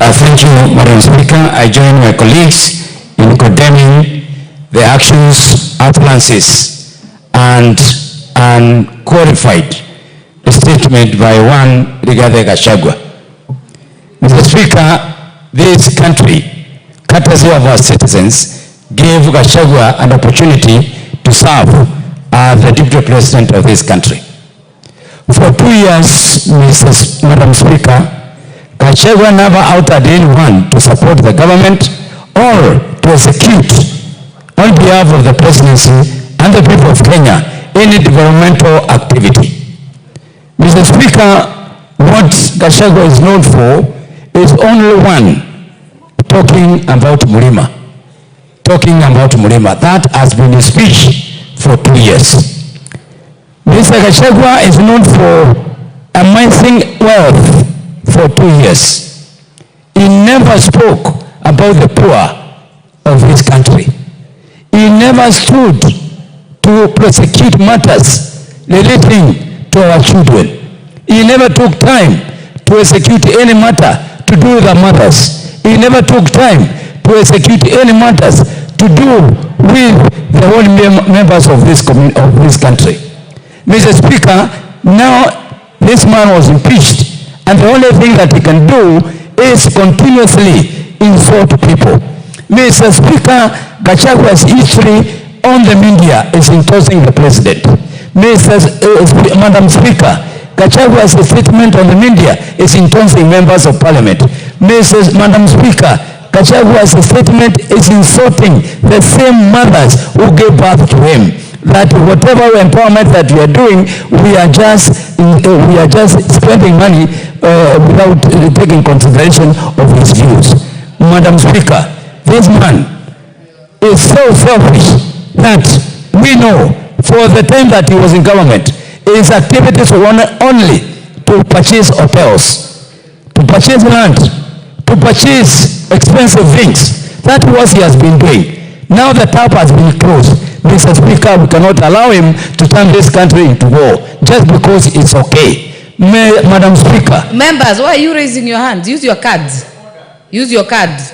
Thank you, Madam Speaker. I join my colleagues in condemning the actions, utterances, and unqualified statement by one Rigathi Gachagua. Mr. Speaker, this country, courtesy of our citizens, gave Gachagua an opportunity to serve as the Deputy President of this country. For 2 years, Madam Speaker, Gachagua never outed anyone to support the government or to execute on behalf of the presidency and the people of Kenya any developmental activity. Mr. Speaker, what Gachagua is known for is only one, talking about Mlima. Talking about Mlima. That has been his speech for 2 years. Mr. Gachagua is known for amassing wealth for 2 years. He never spoke about the poor of his country. He never stood to prosecute matters relating to our children. He never took time to execute any matter to do with the mothers. He never took time to execute any matters to do with the whole members of this country. Mr. Speaker, now this man was impeached, and the only thing that he can do is continuously insult people. Mr. Speaker, Gachagua's history on the media is insulting the president. Madam Speaker, Gachagua's statement on the media is insulting members of parliament. Madam Speaker, Gachagua's statement is insulting the same mothers who gave birth to him. That whatever empowerment that we are doing, we are just spending money without taking consideration of his views. Madam Speaker, this man is so selfish that we know for the time that he was in government, his activities were only to purchase hotels, to purchase land, to purchase expensive things. That was he has been doing. Now the tap has been closed. Mr. Speaker, we cannot allow him to turn this country into war just because it's okay. Madam Speaker. Members, why are you raising your hands? Use your cards. Use your cards.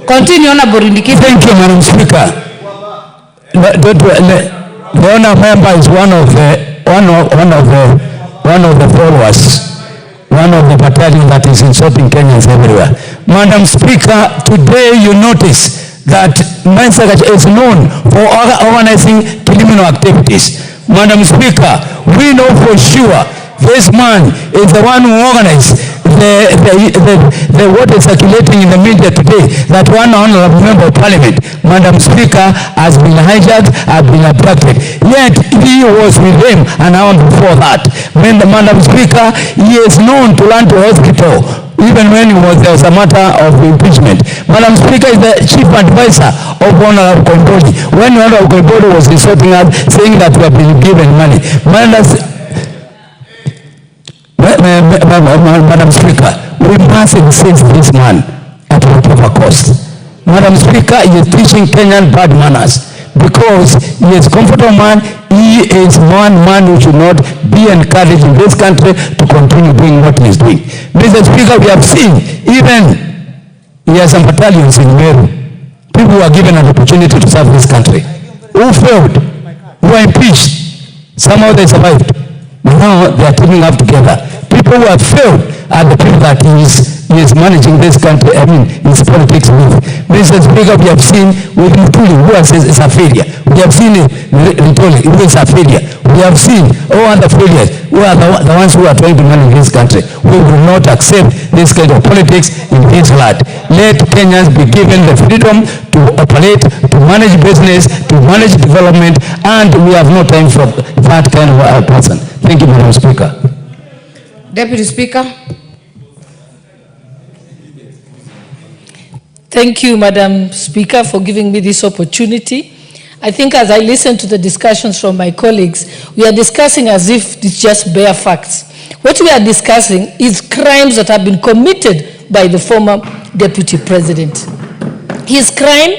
Continue, Honorable Indicate. Thank you, Madam Speaker. The honour member is one of the followers, one of the battalion that is insulting Kenyans everywhere. Madam Speaker, today you notice that Mr. Gachagua is known for organizing criminal activities. Madam Speaker, we know for sure this man is the one who organized what is circulating in the media today, that one honorable member of parliament, Madam Speaker, has been hijacked, has been abducted. Yet he was with him an hour before that. Madam Speaker, he is known to run to hospital even when there was a matter of impeachment. Madam Speaker is the chief advisor of Honorable Kombodi. When Honorable Kombodi was insulting us, saying that we have been given money. Madam Speaker, we must insist this man at whatever cost. Madam Speaker, he is teaching Kenyan bad manners because he is a comfortable man. He is one man who should not be encouraged in this country to continue doing what he is doing. Mr. Speaker, we have seen even he has some battalions in Meru. People who are given an opportunity to serve this country, who failed, who are impeached. Somehow they survived. Now they are teaming up together. People who have failed are the people that he is managing this country, his politics with. Mr. Speaker, we have seen with Mutuli, who is a failure. We have seen Ritoli, who is a failure. We have seen all other failures, who are the ones who are trying to manage this country. We will not accept this kind of politics in this land. Let Kenyans be given the freedom to operate, to manage business, to manage development, and we have no time for that kind of a person. Thank you, Madam Speaker. Deputy Speaker. Thank you, Madam Speaker, for giving me this opportunity. I think as I listen to the discussions from my colleagues, we are discussing as if it's just bare facts. What we are discussing is crimes that have been committed by the former Deputy President. His crime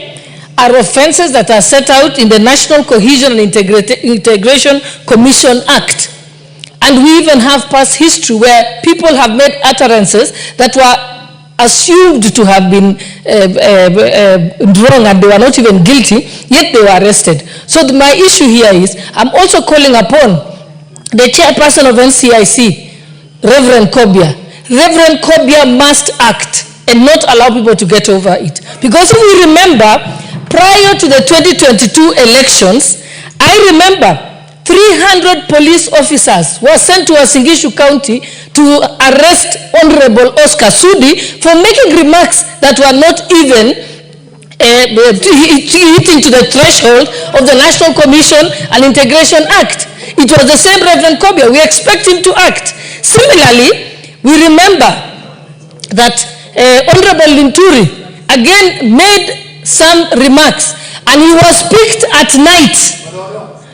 are offenses that are set out in the National Cohesion and Integration Commission Act. And we even have past history where people have made utterances that were assumed to have been wrong, and they were not even guilty, yet they were arrested. So my issue here is, I'm also calling upon the chairperson of NCIC, Reverend Kobia. Reverend Kobia must act and not allow people to get over it. Because if we remember, prior to the 2022 elections, I remember 300 police officers were sent to Uasin County to arrest Honorable Oscar Sudi for making remarks that were not even hitting to the threshold of the National Commission and Integration Act. It was the same Reverend Kobia. We expect him to act. Similarly, we remember that Honorable Linturi again made some remarks, and he was picked at night.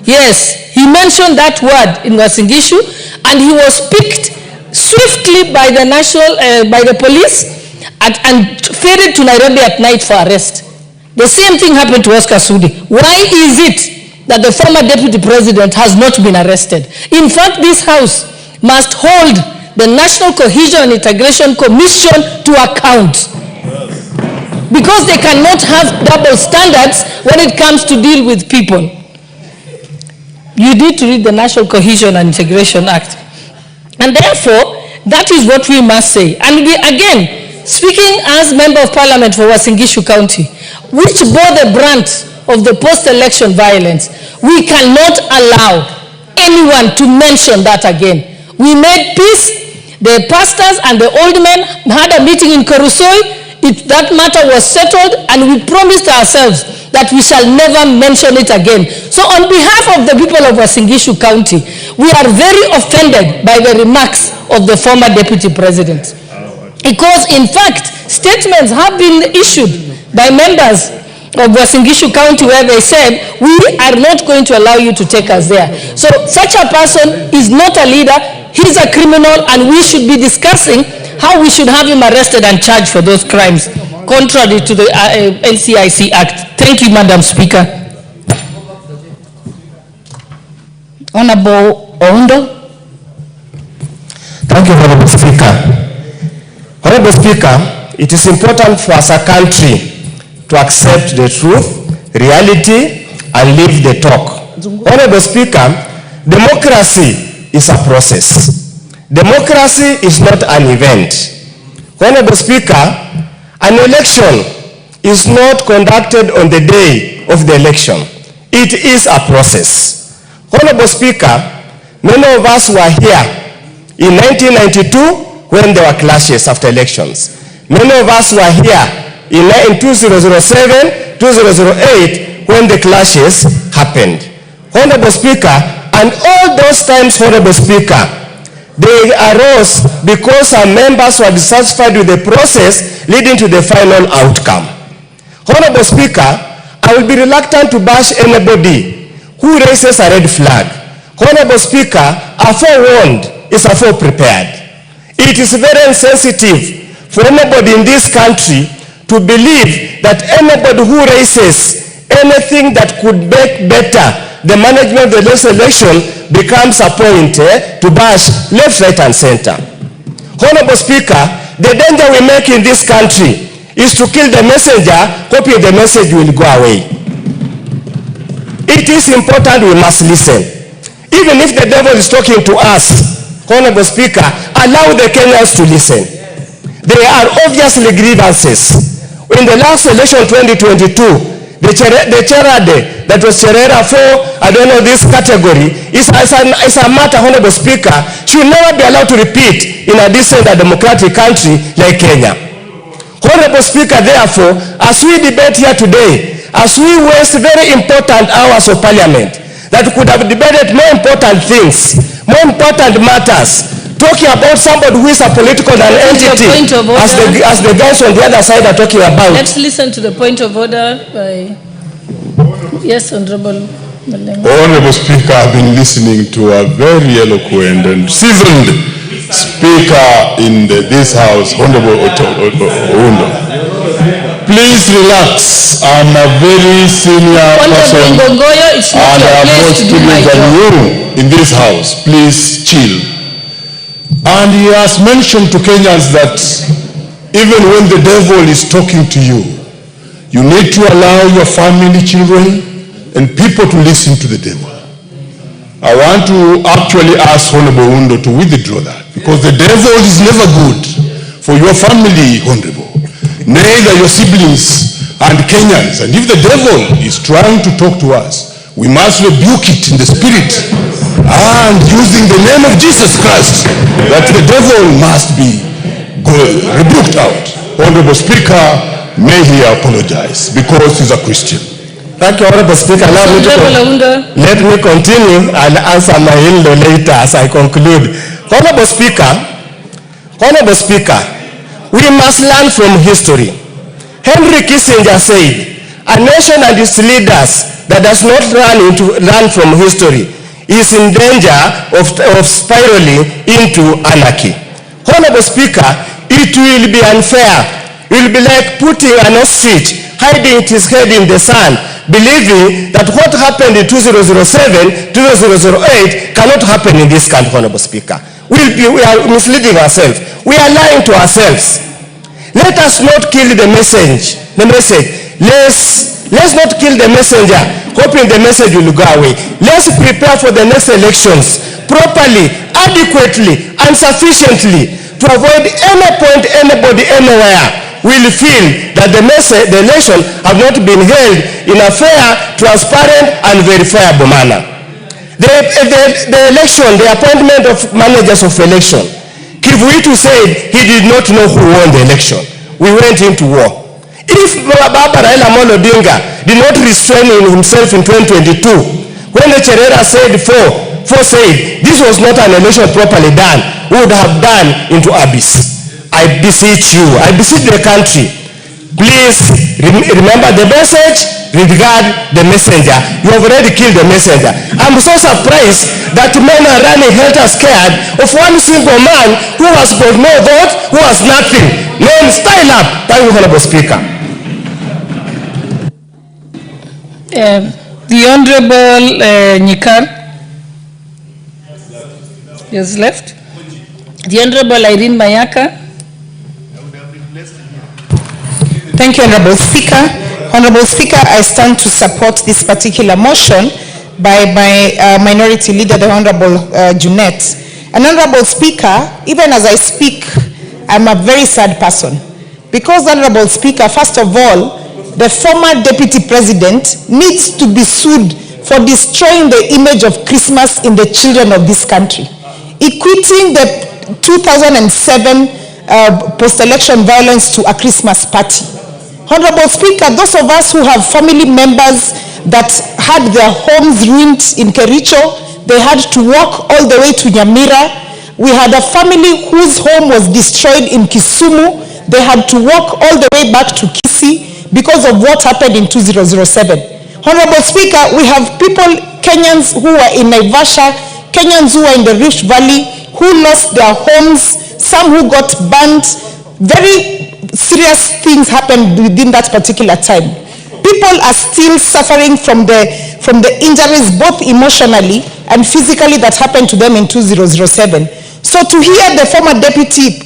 Yes, he mentioned that word in Uasin Gishu, and he was picked swiftly by the by the police and ferried to Nairobi at night for arrest. The same thing happened to Oscar Sudi. Why is it that the former deputy president has not been arrested? In fact, this house must hold the National Cohesion and Integration Commission to account, because they cannot have double standards when it comes to deal with people. You need to read the National Cohesion and Integration Act. And therefore, that is what we must say. And we, again, speaking as Member of Parliament for Uasin Gishu County, which bore the brunt of the post-election violence, we cannot allow anyone to mention that again. We made peace. The pastors and the old men had a meeting in Korusoi. That matter was settled, and we promised ourselves that we shall never mention it again. So on behalf of the people of Uasin Gishu County, we are very offended by the remarks of the former deputy president. Because in fact, statements have been issued by members of Uasin Gishu County where they said, we are not going to allow you to take us there. So such a person is not a leader, he's a criminal, and we should be discussing how we should have him arrested and charged for those crimes, contrary to the NCIC Act. Thank you, Madam Speaker. Honorable Oundo. Thank you, Honorable Speaker. Honorable Speaker, it is important for us as a country to accept the truth, reality, and leave the talk. Honorable Speaker, democracy is a process. Democracy is not an event. Honorable Speaker, an election is not conducted on the day of the election. It is a process. Honorable Speaker, many of us were here in 1992 when there were clashes after elections. Many of us were here in 2007, 2008 when the clashes happened. Honorable Speaker, and all those times, Honorable Speaker, they arose because our members were dissatisfied with the process leading to the final outcome. Honorable Speaker, I will be reluctant to bash anybody who raises a red flag. Honorable Speaker, a forewarned is a foreprepared. It is very insensitive for anybody in this country to believe that anybody who raises anything that could make better the management of the next election becomes a point to bash left, right, and center. Honorable Speaker, the danger we make in this country is to kill the messenger, hoping the message will go away. It is important we must listen. Even if the devil is talking to us, Honorable Speaker, allow the Kenyans to listen. There are obviously grievances. In the last election 2022, the charade that was Cherera for, I don't know, this category, is a matter, Honorable Speaker, should never be allowed to repeat in a decent and democratic country like Kenya. Honorable Speaker, therefore, as we debate here today, as we waste very important hours of Parliament, that could have debated more important things, more important matters, talking about somebody who is a political entity, as the guys on the other side are talking about. Let's listen to the point of order by... Yes, Honorable Malenga. Honorable Speaker, I've been listening to a very eloquent and seasoned speaker in this House, Honorable Oundo. Please relax. I'm a very senior person and I have more experience than you in this house. Please chill. And he has mentioned to Kenyans that even when the devil is talking to you, you need to allow your family, children, and people to listen to the devil. I want to actually ask Honorable Undo to withdraw that, because the devil is never good for your family, Honorable, neither your siblings and Kenyans. And if the devil is trying to talk to us, we must rebuke it in the spirit and using the name of Jesus Christ, that the devil must be rebuked out. Honorable Speaker, may he apologize because he's a Christian. Thank you, Honorable Speaker. Let me continue and answer my in-law later as I conclude. Honorable Speaker, we must learn from history. Henry Kissinger said, a nation and its leaders that does not learn from history is in danger of spiraling into anarchy. Honorable Speaker, it will be unfair. It will be like putting an ostrich hiding his head in the sand, believing that what happened in 2007, 2008 cannot happen in this country, Honorable Speaker. We are misleading ourselves. We are lying to ourselves. Let us not kill the message. Let's not kill the messenger, hoping the message will go away. Let's prepare for the next elections properly, adequately, and sufficiently to avoid any point anybody anywhere will feel that the election have not been held in a fair, transparent, and verifiable manner. The election, the appointment of managers of election, Kivuitu said he did not know who won the election. We went into war. If Raila Odinga did not restrain himself in 2022, when the Cherera said four said this was not an election properly done, we would have gone into abyss. I beseech you, I beseech the country, please remember the message, regard the messenger. You have already killed the messenger. I'm so surprised that men are running helter-scared of one single man who has got no vote, who has nothing. Men, style up. Thank you, Honorable Speaker. The Honorable Nyikar is left. The Honorable Irene Mayaka. Thank you, Honorable Speaker. Honorable Speaker, I stand to support this particular motion by my minority leader, the Honorable Junet. And Honorable Speaker, even as I speak, I'm a very sad person. Because, Honorable Speaker, first of all, the former Deputy President needs to be sued for destroying the image of Christmas in the children of this country, equating the 2007 post-election violence to a Christmas party. Honorable Speaker, those of us who have family members that had their homes ruined in Kericho, they had to walk all the way to Nyamira. We had a family whose home was destroyed in Kisumu. They had to walk all the way back to Kisii because of what happened in 2007. Honorable Speaker, we have people, Kenyans who are in Naivasha, Kenyans who are in the Rift Valley, who lost their homes, some who got burned. Very serious things happened within that particular time. People are still suffering from the injuries, both emotionally and physically, that happened to them in 2007. So to hear the former Deputy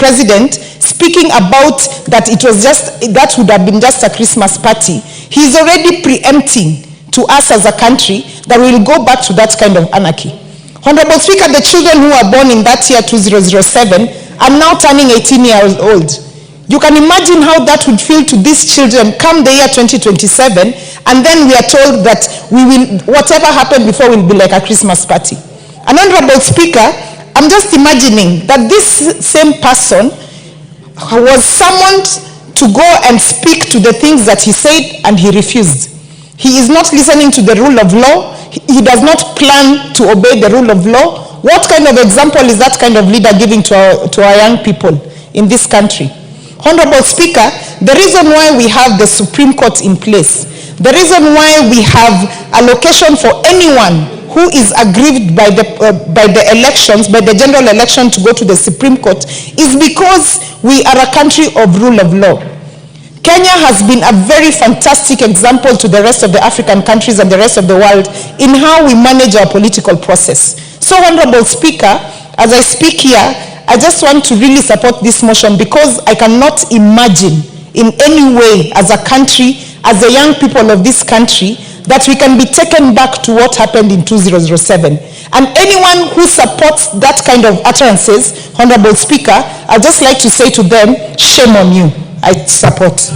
President speaking about that it was that would have been just a Christmas party, he's already preempting to us as a country that we will go back to that kind of anarchy. Honorable Speaker, the children who were born in that year 2007 are now turning 18 years old. You can imagine how that would feel to these children come the year 2027, and then we are told that we will, whatever happened before will be like a Christmas party. And Honorable Speaker, I'm just imagining that this same person was summoned to go and speak to the things that he said, and he refused. He is not listening to the rule of law. He does not plan to obey the rule of law. What kind of example is that kind of leader giving to our young people in this country? Honorable Speaker, the reason why we have the Supreme Court in place, the reason why we have allocation for anyone who is aggrieved by the elections, by the general election to go to the Supreme Court, is because we are a country of rule of law. Kenya has been a very fantastic example to the rest of the African countries and the rest of the world in how we manage our political process. So, Honorable Speaker, as I speak here, I just want to really support this motion because I cannot imagine in any way as a country, as the young people of this country, that we can be taken back to what happened in 2007. And anyone who supports that kind of utterances, Honorable Speaker, I'd just like to say to them, shame on you. I support.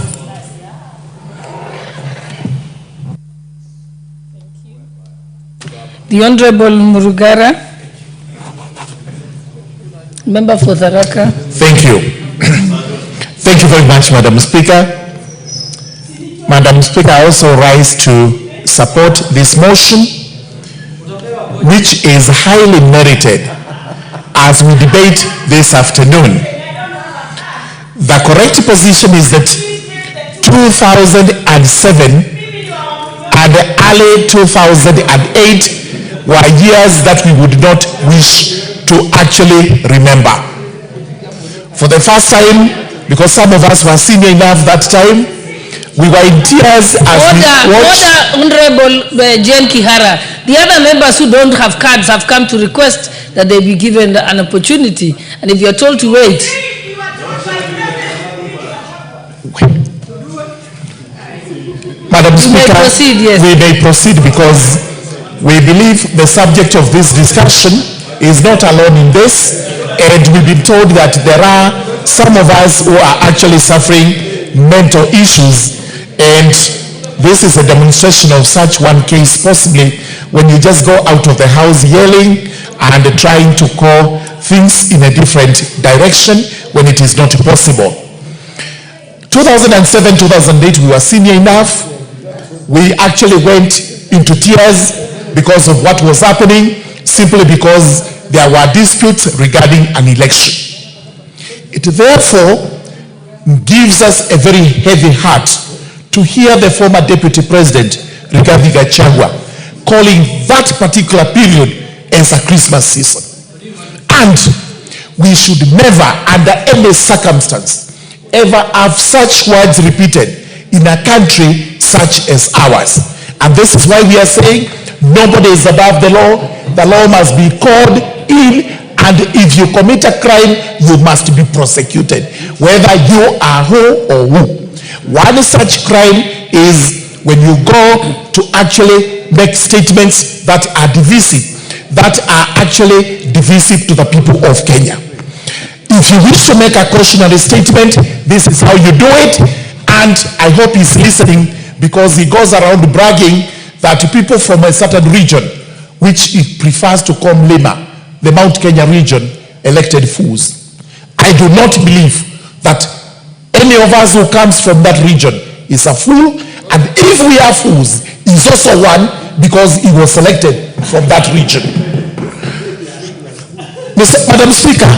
The Honorable Murugara, member for Tharaka. Thank you. Thank you very much, Madam Speaker. Madam Speaker, I also rise to support this motion, which is highly merited as we debate this afternoon. The correct position is that 2007 and early 2008 were years that we would not wish to actually remember. For the first time, because some of us were senior enough that time, we were in tears as we watched. Honorable Jane Kihara, the other members who don't have cards have come to request that they be given an opportunity, and if you're told to wait. Madam Speaker, proceed, yes. We may proceed because we believe the subject of this discussion is not alone in this, and we've been told that there are some of us who are actually suffering mental issues, and this is a demonstration of such one case possibly when you just go out of the house yelling and trying to call things in a different direction when it is not possible. 2007-2008, we were senior enough. We actually went into tears because of what was happening, simply because there were disputes regarding an election. It therefore gives us a very heavy heart to hear the former Deputy President, GACHAGUA, calling that particular period as a Christmas season. And we should never, under any circumstance, ever have such words repeated in a country such as ours. And this is why we are saying nobody is above the law. The law must be called in, and if you commit a crime, you must be prosecuted, whether you are who or who. One such crime is when you go to actually make statements that are divisive, that are actually divisive to the people of Kenya. If you wish to make a cautionary statement, this is how you do it. And I hope he's listening, because he goes around bragging that people from a certain region, which he prefers to call Lima, the Mount Kenya region, elected fools. I do not believe that any of us who comes from that region is a fool. And if we are fools, he's also one, because he was selected from that region. Madam Speaker,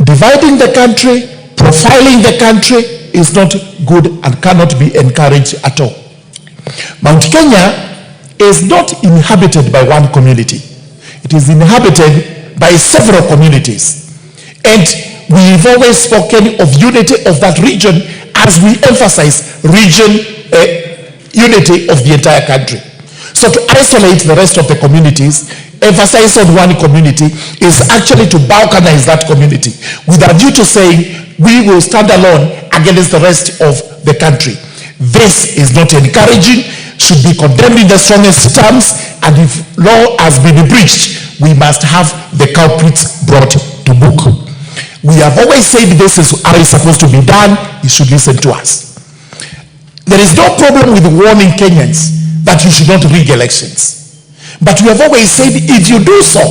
dividing the country, profiling the country is not good and cannot be encouraged at all. Mount Kenya is not inhabited by one community. It is inhabited by several communities. And we've always spoken of unity of that region as we emphasize unity of the entire country. So to isolate the rest of the communities, emphasize on one community, is actually to balkanize that community with a view to saying we will stand alone against the rest of the country. This is not encouraging, should be condemned in the strongest terms, and if law has been breached, we must have the culprits brought to book. We have always said this is how it's supposed to be done. You should listen to us. There is no problem with warning Kenyans that you should not rig elections. But we have always said, if you do so,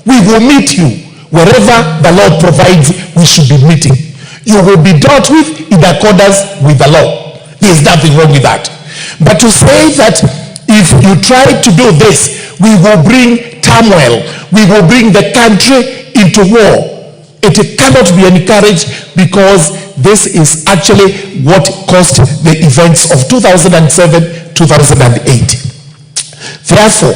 we will meet you wherever the law provides we should be meeting. You will be dealt with in accordance with the law. There is nothing wrong with that. But to say that if you try to do this, we will bring turmoil, we will bring the country into war, it cannot be encouraged, because this is actually what caused the events of 2007-2008. Therefore,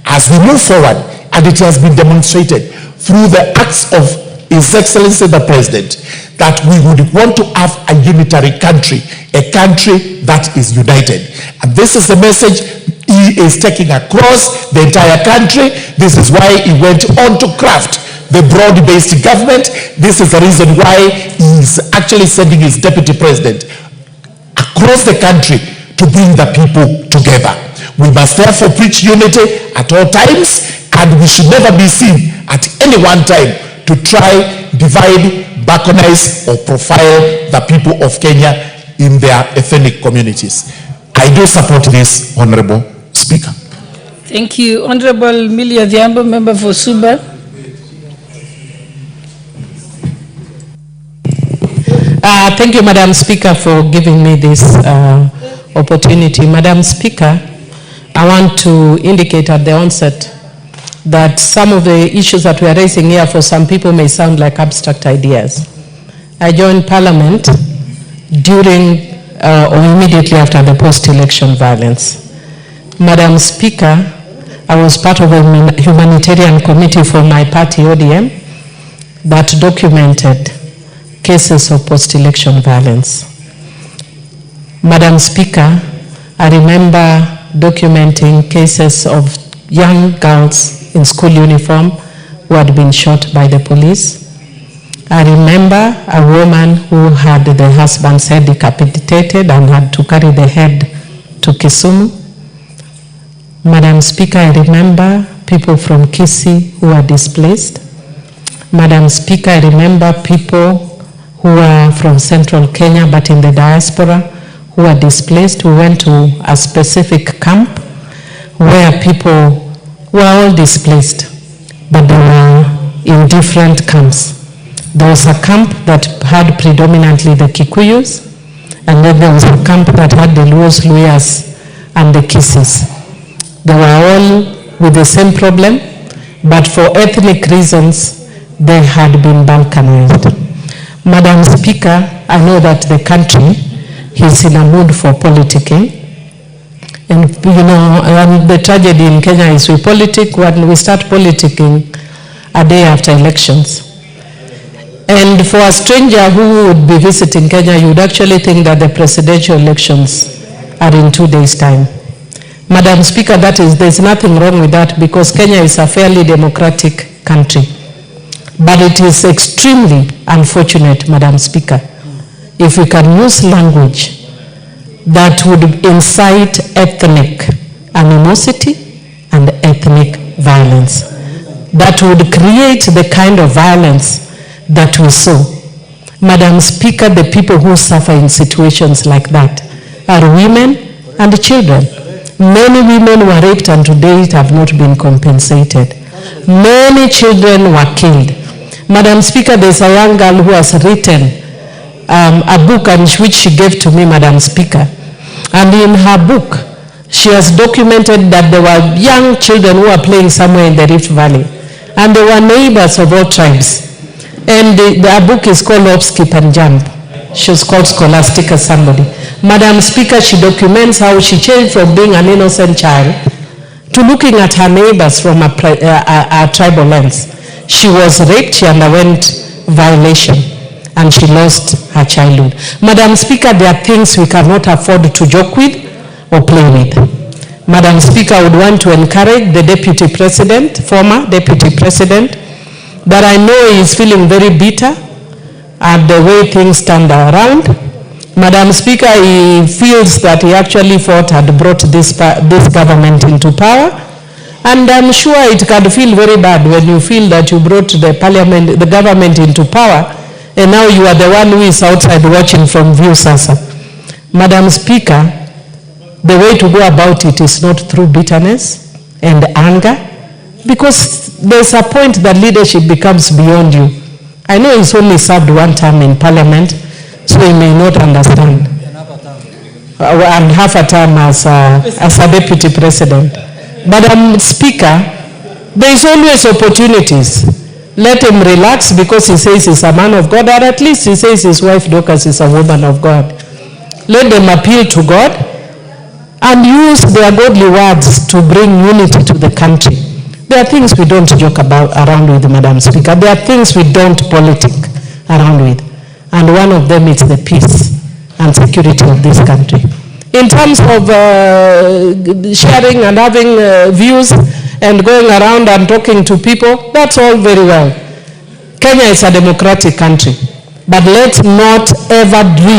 as we move forward, and it has been demonstrated through the acts of His Excellency the President, that we would want to have a unitary country, a country that is united. And this is the message he is taking across the entire country. This is why he went on to craft the broad-based government. This is the reason why he is actually sending his deputy president across the country to bring the people together. We must therefore preach unity at all times, and we should never be seen at any one time to try, divide, balkanize, or profile the people of Kenya in their ethnic communities. I do support this, Honorable Speaker. Thank you. Honorable Millie Adhiambo, member for Suba. Thank you, Madam Speaker, for giving me this opportunity. Madam Speaker, I want to indicate at the onset that some of the issues that we are raising here for some people may sound like abstract ideas. I joined Parliament during or immediately after the post-election violence. Madam Speaker, I was part of a humanitarian committee for my party, ODM, that documented cases of post-election violence. Madam Speaker, I remember documenting cases of young girls in school uniform who had been shot by the police. I remember a woman who had the husband's head decapitated and had to carry the head to Kisumu. Madam Speaker, I remember people from Kisii who were displaced. Madam Speaker, I remember people who are from central Kenya but in the diaspora who were displaced. We went to a specific camp where people were all displaced, but they were in different camps. There was a camp that had predominantly the Kikuyus, and then there was a camp that had the Luos, Luyas, and the Kisis. They were all with the same problem, but for ethnic reasons, they had been balkanized. Madam Speaker, I know that the country is in a mood for politicking. And you know, the tragedy in Kenya is we politic when we start politicking a day after elections. And for a stranger who would be visiting Kenya, you would actually think that the presidential elections are in 2 days' time. Madam Speaker, there's nothing wrong with that because Kenya is a fairly democratic country. But it is extremely unfortunate, Madam Speaker, if we can use language that would incite ethnic animosity and ethnic violence, that would create the kind of violence that we saw. Madam Speaker, the people who suffer in situations like that are women and children. Many women were raped and to date have not been compensated. Many children were killed. Madam Speaker, there's a young girl who has written a book which she gave to me, Madam Speaker. And in her book, she has documented that there were young children who were playing somewhere in the Rift Valley. And they were neighbors of all tribes. And the book is called Hop, Skip and Jump. She was called Scholastica somebody. Madam Speaker, she documents how she changed from being an innocent child to looking at her neighbors from a tribal lens. She was raped, she underwent violation, and she lost her childhood. Madam Speaker, there are things we cannot afford to joke with or play with. Madam Speaker, I would want to encourage the Deputy President, former Deputy President, that I know is feeling very bitter at the way things stand around. Madam Speaker, he feels that he actually fought and brought this government into power. And I'm sure it can feel very bad when you feel that you brought the government into power, and now you are the one who is outside watching from view, Sasa. Madam Speaker, the way to go about it is not through bitterness and anger, because there's a point that leadership becomes beyond you. I know he's only served one term in Parliament, so he may not understand. And half a term as a Deputy President. But Speaker, there is always opportunities. Let him relax because he says he's a man of God, or at least he says his wife Dorcas is a woman of God. Let them appeal to God and use their godly words to bring unity to the country. The there are things we don't joke around with, Madam Speaker. There are things we don't politic around with. And one of them is the peace and security of this country. In terms of sharing and having views and going around and talking to people, that's all very well. Kenya is a democratic country, but let's not ever dream